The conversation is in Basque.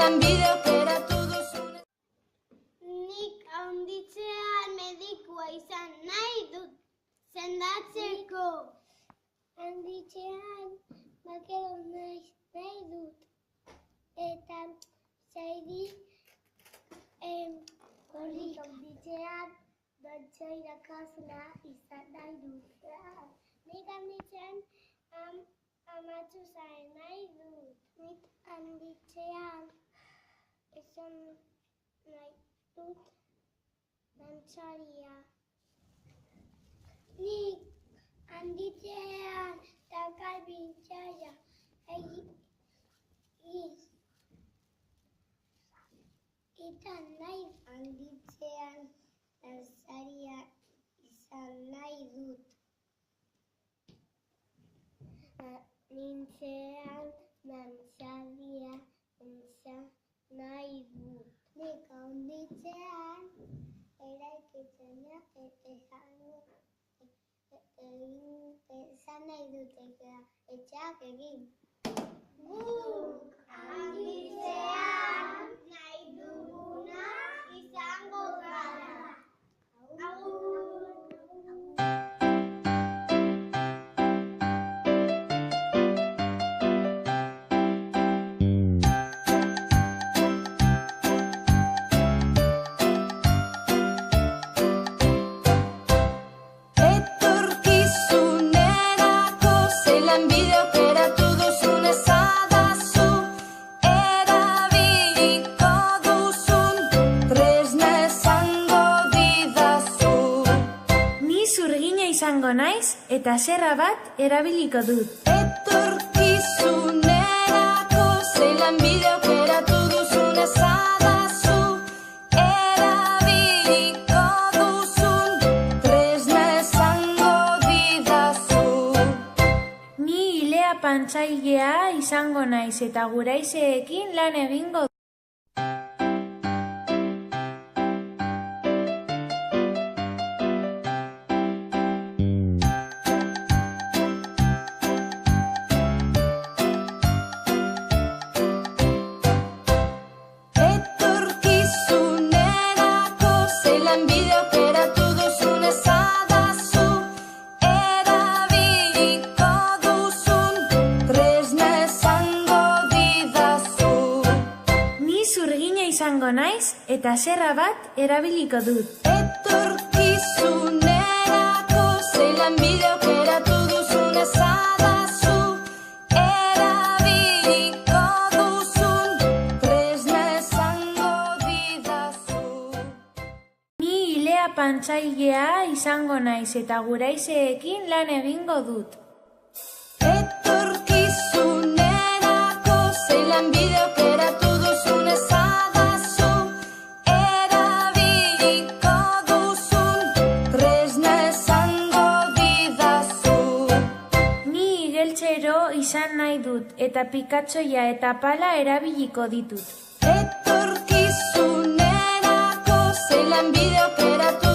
zelan bide aukeratu duzun. Nik handitzean medikua izan nahi dut, sendatzeko. Handitzean makero nahi dut, eta zaidi hori handitzean dantza irakasla izan nahi dut. Nik handitzean amatxu zain nahi dut. Nik handitzean izan nahi dut dantzaria. Nik handitzean takal bintzaia eta nahi handitzean dantzaria izan nahi dut. Nintzean dantzaria izan nahi dut. Nik handitzean eraikitzenak esan nahi dut etxeak egin. Guk handitzean nahi duguna izango gara. Agur! Izango naiz eta serra bat erabiliko dut. Etorkizunerako zelan bide aukeratu duzun ezadazu, erabiliko duzun tresna esango didazu. Ni ilea pantzailea izango naiz eta guraizeekin lan egingo dut. Izango naiz eta serra bat erabiliko dut. Etorkizunerako zelan bide aukeratu duzun ezadazu, erabiliko duzun tresna esango didazu. Ni ilea pantzailea izango naiz eta guraizeekin lan egingo dut. Etorkizunerako zelan bide aukeratu duzun ezadazu, erabiliko duzun tresna esango didazu. Ni igeltsero izan nahi dut eta pikatxoia eta pala erabiliko ditut. Etorkizunerako zelan bide aukeratu